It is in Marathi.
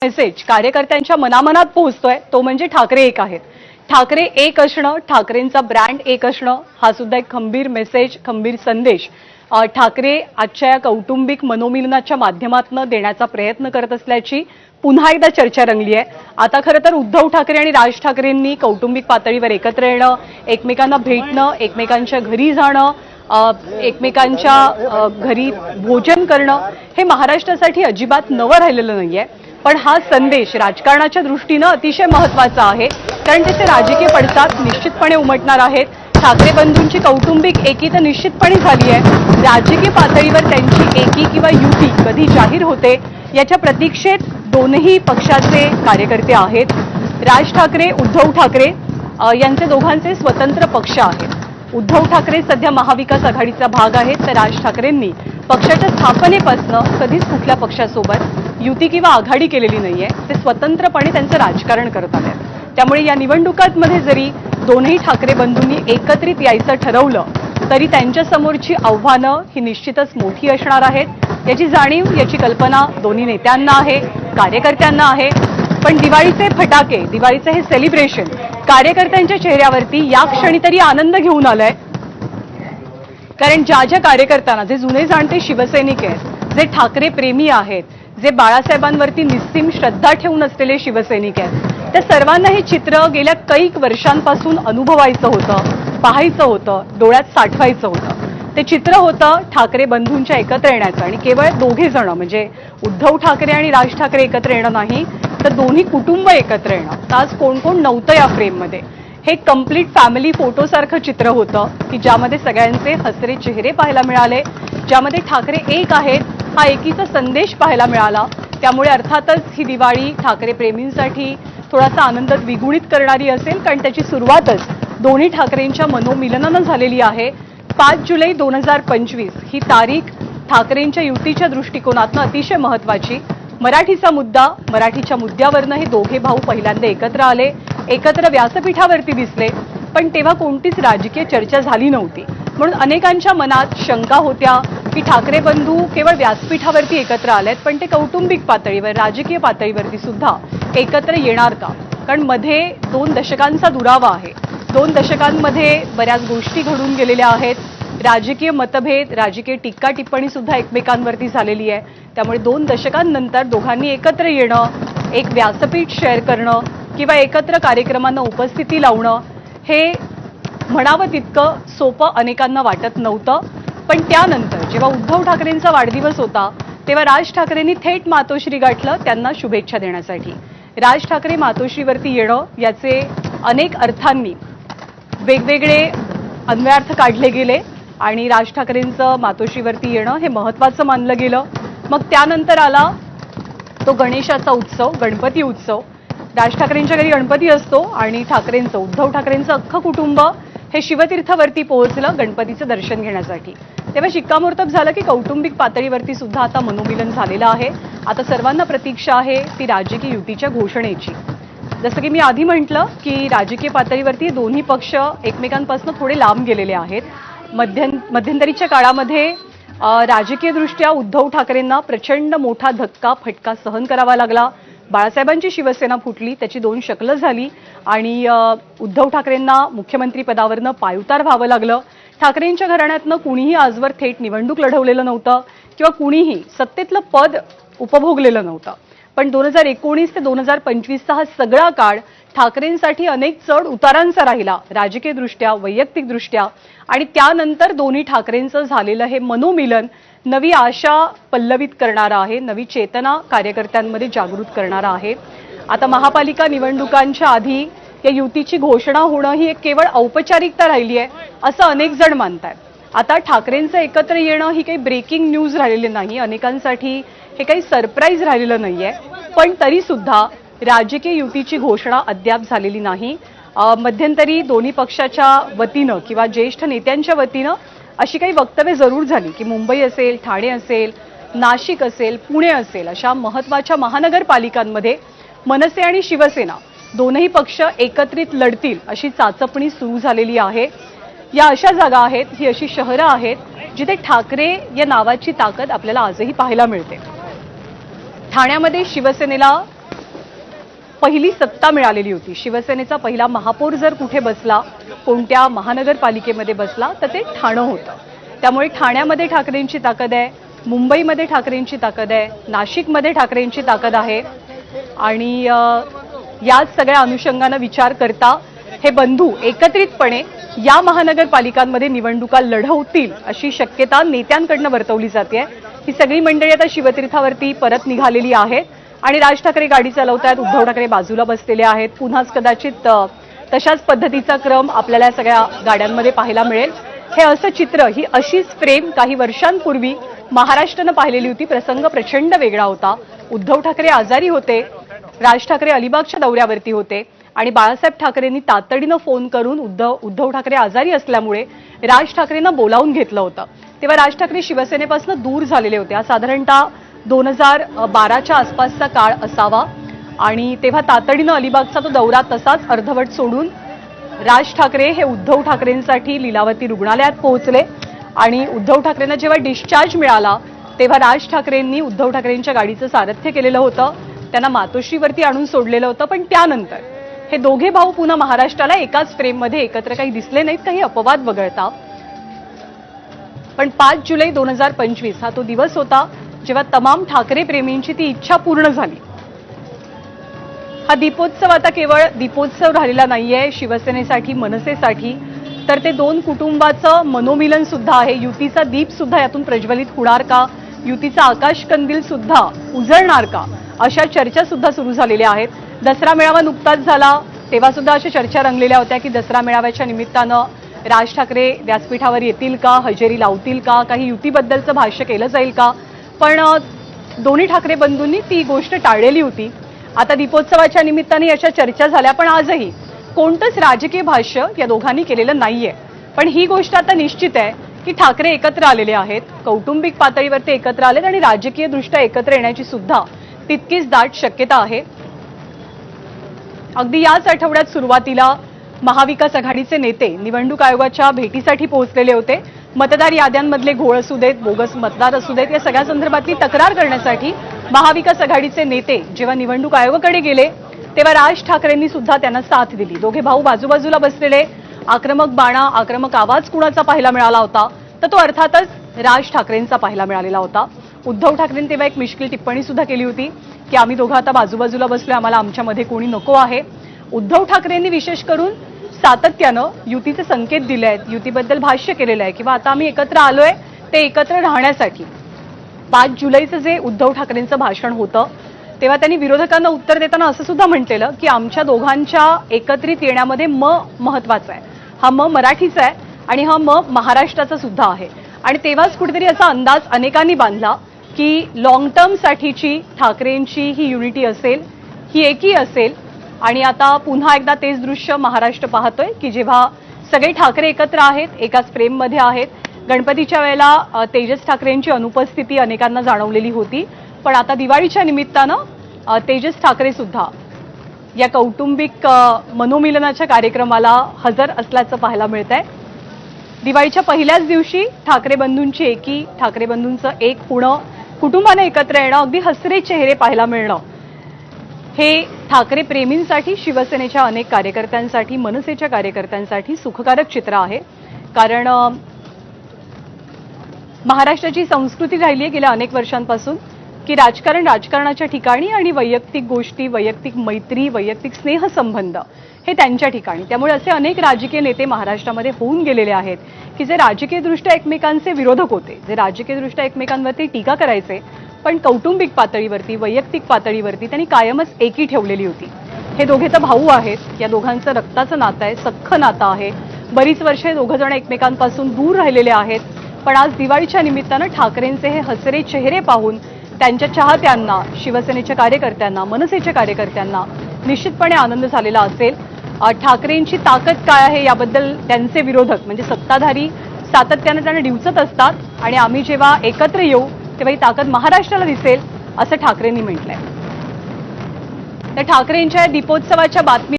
मेसेज कार्यकर्त्यांच्या मनामनात पोहोचतोय तो म्हणजे ठाकरे एक आहेत. ठाकरे एक असणं, ठाकरेंचा ब्रँड एक असणं हा सुद्धा एक खंबीर मेसेज, खंबीर संदेश ठाकरे आजच्या या कौटुंबिक मनोमिलनाच्या माध्यमातून देण्याचा प्रयत्न करत असल्याची पुन्हा एकदा चर्चा रंगली आहे. आता खरं तर उद्धव ठाकरे आणि राज ठाकरेंनी कौटुंबिक पातळीवर एकत्र येणं, एकमेकांना भेटणं, एकमेकांच्या घरी जाणं, एकमेकांच्या घरी भोजन करणं हे महाराष्ट्रासाठी अजिबात नवं राहिलेलं नाहीये. पण हा संदेश राजकारणाच्या दृष्टीनं अतिशय महत्त्वाचा आहे, कारण त्याचे राजकीय पडसाद निश्चितपणे उमटणार आहेत. ठाकरे बंधूंची कौटुंबिक एकी तर निश्चितपणे झाली आहे. राजकीय पातळीवर त्यांची एकी किंवा युती कधी जाहीर होते याच्या प्रतीक्षेत दोनही पक्षाचे कार्यकर्ते आहेत. राज ठाकरे, उद्धव ठाकरे यांचे दोघांचे स्वतंत्र पक्ष आहेत. उद्धव ठाकरे सध्या महाविकास आघाडीचा भाग आहेत, तर राज ठाकरेंनी पक्षाच्या स्थापनेपासून कधीच कुठल्या पक्षासोबत युती किंवा आघाडी केलेली नाहीये. ते स्वतंत्रपणे त्यांचं राजकारण करत आहेत. त्यामुळे या निवडणुकांमध्ये जरी दोन्ही ठाकरे बंधूंनी एकत्रित यायचं ठरवलं तरी त्यांच्या समोरची आव्हानं ही निश्चितच मोठी असणार आहेत. याची जाणीव, याची कल्पना दोन्ही नेत्यांना आहे, कार्यकर्त्यांना आहे. पण दिवाळीचे फटाके, दिवाळीचे हे सेलिब्रेशन कार्यकर्त्यांच्या चेहऱ्यावरती या क्षणी तरी आनंद घेऊन आलाय. कारण ज्या ज्या कार्यकर्त्यांना, जे जुने जाणते शिवसैनिक आहेत, जे ठाकरे प्रेमी आहेत, जे बाळासाहेबांवरती निस्सीम श्रद्धा ठेवून असलेले शिवसैनिक आहेत, त्या सर्वांना हे चित्र गेल्या कैक वर्षांपासून अनुभवायचं होतं, पाहायचं होतं, डोळ्यात साठवायचं होतं. ते चित्र होतं ठाकरे बंधूंच्या एकत्र येण्याचं. आणि केवळ दोघे जण म्हणजे उद्धव ठाकरे आणि राज ठाकरे एकत्र येणं नाही, तर दोन्ही कुटुंब एकत्र येणं. तर आज कोण कोण नव्हतं या फ्रेममध्ये, हे कम्प्लीट फॅमिली फोटोसारखं चित्र होतं की ज्यामध्ये सगळ्यांचे हसरे चेहरे पाहायला मिळाले, ज्यामध्ये ठाकरे एक आहेत हा एकीचा संदेश पाहायला मिळाला. त्यामुळे अर्थातच ही दिवाळी ठाकरे प्रेमींसाठी थोडासा आनंद द्विगुणित करणारी असेल, कारण त्याची सुरुवातच दोन्ही ठाकरेंच्या मनोमिलनानं झालेली आहे. 5 जुलै 2025 ही तारीख ठाकरेंच्या युतीच्या दृष्टिकोनातनं अतिशय महत्वाची. मराठीचा मुद्दा, मराठीच्या मुद्द्यावरनं हे दोघे भाऊ पहिल्यांदा एकत्र आले, एकत्र व्यासपीठावरती दिसले. पण तेव्हा कोणतीच राजकीय चर्चा झाली नव्हती. म्हणून अनेकांच्या मनात शंका होत्या की ठाकरे बंधू केवळ व्यासपीठावरती एकत्र आलेत, पण ते कौटुंबिक पातळीवर, राजकीय पातळीवरती सुद्धा एकत्र येणार का? कारण मध्ये 2 दशकांचा दुरावा आहे. 2 दशकांमध्ये बऱ्याच गोष्टी घडून गेलेल्या आहेत. राजकीय मतभेद, राजकीय टीका टिप्पणी सुद्धा एकमेकांवरती झालेली आहे. त्यामुळे 2 दशकांनंतर दोघांनी एकत्र येणं, एक व्यासपीठ शेअर करणं किंवा एकत्र कार्यक्रमांना उपस्थिती लावणं हे म्हणावं तितकं सोपं अनेकांना वाटत नव्हतं. पण त्यानंतर जेव्हा उद्धव ठाकरेंचा वाढदिवस होता तेव्हा राज ठाकरेंनी थेट मातोश्री गाठलं त्यांना शुभेच्छा देण्यासाठी. राज ठाकरे मातोश्रीवरती येणं याचे अनेक अर्थांनी वेगवेगळे अन्वयार्थ काढले गेले आणि राज ठाकरेंचं मातोश्रीवरती येणं हे महत्त्वाचं मानलं गेलं. मग त्यानंतर आला तो गणेशाचा उत्सव, गणपती उत्सव. राज ठाकरेंच्या घरी गणपती असतो आणि ठाकरेंचं, उद्धव ठाकरेंचं अख्खं कुटुंब हे शिवतीर्थावरती पोहोचलं गणपतीचं दर्शन घेण्यासाठी. तेव्हा शिक्कामोर्तब झालं की कौटुंबिक पातळीवरती सुद्धा आता मनोमिलन झालेलं आहे. आता सर्वांना प्रतीक्षा आहे ती राजकीय युतीच्या घोषणेची. जसं की मी आधी म्हटलं की राजकीय पातळीवरती दोन्ही पक्ष एकमेकांपासून थोडे लांब गेलेले आहेत. मध्यंतरीच्या काळामध्ये राजकीयदृष्ट्या उद्धव ठाकरेंना प्रचंड मोठा धक्का, फटका सहन करावा लागला. बाळासाहेबांची शिवसेना फुटली, त्याची 2 शकलं झाली आणि उद्धव ठाकरेंना मुख्यमंत्री पदावरनं पायउतार व्हावं लागलं. ठाकरेंच्या घराण्यातनं कुणीही आजवर थेट निवडणूक लढवलेलं नव्हतं किंवा कुणीही सत्तेतलं पद उपभोगलेलं नव्हतं. पण 2019 ते 2025चा हा सगळा काळ ठाकरेंसाठी अनेक चढ उतारांचा राहिला, राजकीयदृष्ट्या, वैयक्तिकदृष्ट्या. आणि त्यानंतर दोन्ही ठाकरेंचं झालेलं हे मनोमिलन नवी आशा पल्लवित करणारं आहे, नवी चेतना कार्यकर्त्यांमध्ये जागृत करणारं आहे. आता महापालिका निवडणुकांच्या आधी या युतीची घोषणा होणं ही एक केवळ औपचारिकता राहिली आहे असं अनेक जण मानतात. आता ठाकरेंचं एकत्र येणं ही काही ब्रेकिंग न्यूज राहिलेली नाही, अनेकांसाठी हे काही सरप्राईज राहिलेलं नाहीये. पण तरी सुद्धा राजकीय युतीची घोषणा अद्याप झालेली नाही. मध्यंतरी दोन्ही पक्षाच्या वतीनं किंवा ज्येष्ठ नेत्यांच्या वतीनं अशी काही वक्तव्य जरूर झाली की मुंबई असेल, ठाणे असेल, नाशिक असेल, पुणे असेल अशा महत्त्वाच्या महानगरपालिकांमध्ये मनसे आणि शिवसेना दोनही पक्ष एकत्रित लढतील अशी चाचपणी सुरू झालेली आहे. या अशा जागा आहेत, ही अशी शहरं आहेत जिथे ठाकरे या नावाची ताकद आपल्याला आजही पाहायला मिळते. ठाण्यामध्ये शिवसेनेला पहिली सत्ता मिळालेली होती. शिवसेनेचा पहिला महापौर जर कुठे बसला, कोणत्या महानगरपालिकेमध्ये बसला, तर ते ठाणं होतं. त्यामुळे ठाण्यामध्ये ठाकरेंची ताकद आहे, मुंबईमध्ये ठाकरेंची ताकद आहे, नाशिकमध्ये ठाकरेंची ताकद आहे. आणि याच सगळ्या अनुषंगानं विचार करता हे बंधू एकत्रितपणे या महानगरपालिकांमध्ये निवडणुका लढवतील अशी शक्यता नेत्यांकडनं वर्तवली जाते. ही सगळी मंडळी आता शिवतीर्थावरती परत निघालेली आहेत आणि राज ठाकरे गाडी चालवतायत, उद्धव ठाकरे बाजूला बसलेले आहेत. पुन्हाच कदाचित तशाच पद्धतीचा क्रम आपल्याला सगळ्या गाड्यांमध्ये पाहायला मिळेल. हे असं चित्र, ही अशीच फ्रेम काही वर्षांपूर्वी महाराष्ट्रानं पाहिलेली होती. प्रसंग प्रचंड वेगळा होता. उद्धव ठाकरे आजारी होते, राज ठाकरे अलिबागच्या दौऱ्यावरती होते आणि बाळासाहेब ठाकरेंनी तातडीनं फोन करून उद्धव ठाकरे आजारी असल्यामुळे राज ठाकरेंना बोलावून घेतलं होतं. तेव्हा राज ठाकरे शिवसेनेपासून दूर झालेले होते. हा साधारणतः 2012च्या आसपासचा काळ असावा आणि तेव्हा तातडीनं अलिबागचा तो दौरा तसाच अर्धवट सोडून राज ठाकरे हे उद्धव ठाकरेंसाठी लीलावती रुग्णालयात पोहोचले आणि उद्धव ठाकरेंना जेव्हा डिस्चार्ज मिळाला तेव्हा राज ठाकरेंनी उद्धव ठाकरेंच्या गाडीचं सारथ्य केलेलं होतं, त्यांना मातोश्रीवरती आणून सोडलेलं होतं. पण त्यानंतर हे दोघे भाऊ पुन्हा महाराष्ट्राला एकाच फ्रेममध्ये एकत्र काही दिसले नाहीत, काही अपवाद वगळता. पण 5 जुलै 2025 हा तो दिवस होता जेव्हा तमाम ठाकरे प्रेमींची ती इच्छा पूर्ण झाली. हा दीपोत्सव आता केवळ दीपोत्सव राहिलेला नाहीये शिवसेनेसाठी, मनसेसाठी, तर ते दोन कुटुंबाचं मनोमिलन सुद्धा आहे. युतीचा दीप सुद्धा यातून प्रज्वलित होणार का, युतीचा आकाशकंदील सुद्धा उजळणार का, अशा चर्चा सुद्धा सुरू झालेल्या आहेत. दसरा मेळावा नुकताच झाला, तेव्हा सुद्धा अशा चर्चा रंगलेल्या होत्या की दसरा मेळाव्याच्या निमित्तानं राज ठाकरे व्यासपीठावर येतील का, हजेरी लावतील का, काही युतीबद्दलचं भाष्य केलं जाईल का. पण दोन्ही ठाकरे बंधूंनी ती गोष्ट टाळलेली होती. आता दीपोत्सवाच्या निमित्ताने याच्या चर्चा झाल्या, पण आजही कोणतंच राजकीय भाष्य या दोघांनी केलेलं नाहीये. पण ही गोष्ट आता निश्चित आहे की ठाकरे एकत्र आलेले आहेत, कौटुंबिक पातळीवर ते एकत्र आलेत आणि राजकीयदृष्ट्या एकत्र येण्याची सुद्धा तितकीच दाट शक्यता आहे. अगदी याच आठवड्यात सुरुवातीला महाविकास आघाडीचे नेते निवडणूक आयोगाच्या भेटीसाठी पोहोचलेले होते. मतदार याद्यांमधले घोळ असू देत, बोगस मतदार असू देत, या सगळ्या संदर्भातली तक्रार करण्यासाठी महाविकास आघाडीचे नेते जेव्हा निवडणूक आयोगाकडे गेले तेव्हा राज ठाकरेंनी सुद्धा त्यांना साथ दिली. दोघे भाऊ बाजूबाजूला बसलेले. आक्रमक बाणा, आक्रमक आवाज कुणाचा पाहायला मिळाला होता, तर तो अर्थातच राज ठाकरेंचा पाहायला मिळालेला होता. उद्धव ठाकरेंनी तेव्हा एक मिश्किल टिप्पणी सुद्धा केली होती की आम्ही दोघं आता बाजूबाजूला बसलोय, आम्हाला आमच्यामध्ये कोणी नको आहे. उद्धव ठाकरेंनी विशेष करून सातत्यानं युतीचे संकेत दिले आहेत, युतीबद्दल भाष्य केलेलं आहे किंवा आता आम्ही एकत्र आलोय ते एकत्र राहण्यासाठी. 5 जुलैचं जे उद्धव ठाकरेंचं भाषण होतं तेव्हा त्यांनी विरोधकांना उत्तर देताना असं सुद्धा म्हटलेलं की आमच्या दोघांच्या एकत्रित येण्यामध्ये महत्वाचा आहे. हा मराठीचा आहे आणि हा महाराष्ट्राचा सुद्धा आहे. आणि तेव्हाच कुठेतरी असा अंदाज अनेकांनी बांधला की लॉंग टर्मसाठीची ठाकरेंची ही युनिटी असेल, ही एकी असेल. आणि आता पुन्हा एकदा तेच दृश्य महाराष्ट्र पाहतोय की जेव्हा सगळे ठाकरे एकत्र आहेत, एकाच फ्रेममध्ये आहेत. गणपतीच्या वेळेला तेजस ठाकरेंची अनुपस्थिती अनेकांना जाणवलेली होती, पण आता दिवाळीच्या निमित्तानं तेजस ठाकरे सुद्धा या कौटुंबिक मनोमिलनाच्या कार्यक्रमाला हजर असल्याचं पाहायला मिळतंय. दिवाळीच्या पहिल्याच दिवशी ठाकरे बंधूंची एकी, ठाकरे बंधूंचं एक होणं, कुटुंबाने एकत्र येणं, अगदी हसरे चेहरे पाहायला मिळणं, हे ठाकरे प्रेमींसाठी, शिवसेनेच्या अनेक कार्यकर्त्यांसाठी, मनसेच्या कार्यकर्त्यांसाठी सुखकारक चित्र आहे. कारण महाराष्ट्राची संस्कृती राहिली आहे गेल्या अनेक वर्षांपासून की राजकारणाच्या ठिकाणी आणि वैयक्तिक गोष्टी, वैयक्तिक मैत्री, वैयक्तिक स्नेहसंबंध हे त्यांच्या ठिकाणी. त्यामुळे असे अनेक राजकीय नेते महाराष्ट्रामध्ये होऊन गेलेले आहेत की जे राजकीयदृष्ट्या एकमेकांचे विरोधक होते, जे राजकीयदृष्ट्या एकमेकांवरती टीका करायचे, पण कौटुंबिक पातळीवरती, वैयक्तिक पातळीवरती त्यांनी कायमच एकी ठेवलेली होती. हे दोघे तर भाऊ आहेत, या दोघांचं रक्ताचं नातं आहे, सख्ख नातं आहे. बरीच वर्ष हे दोघं जण एकमेकांपासून दूर राहिलेले आहेत. पण आज दिवाळीच्या निमित्तानं ठाकरेंचे हे हसरे चेहरे पाहून त्यांच्या चाहत्यांना, शिवसेनेच्या कार्यकर्त्यांना, मनसेच्या कार्यकर्त्यांना निश्चितपणे आनंद झालेला असेल. ठाकरेंची ताकद काय आहे याबद्दल त्यांचे विरोधक म्हणजे सत्ताधारी सातत्याने त्यांना डिवचत असतात आणि आम्ही जेव्हा एकत्र येऊ तेव्हा ही ताकद महाराष्ट्राला दिसेल असं ठाकरेंनी म्हटलंय. तर ठाकरेंच्या दीपोत्सवाच्या बातमी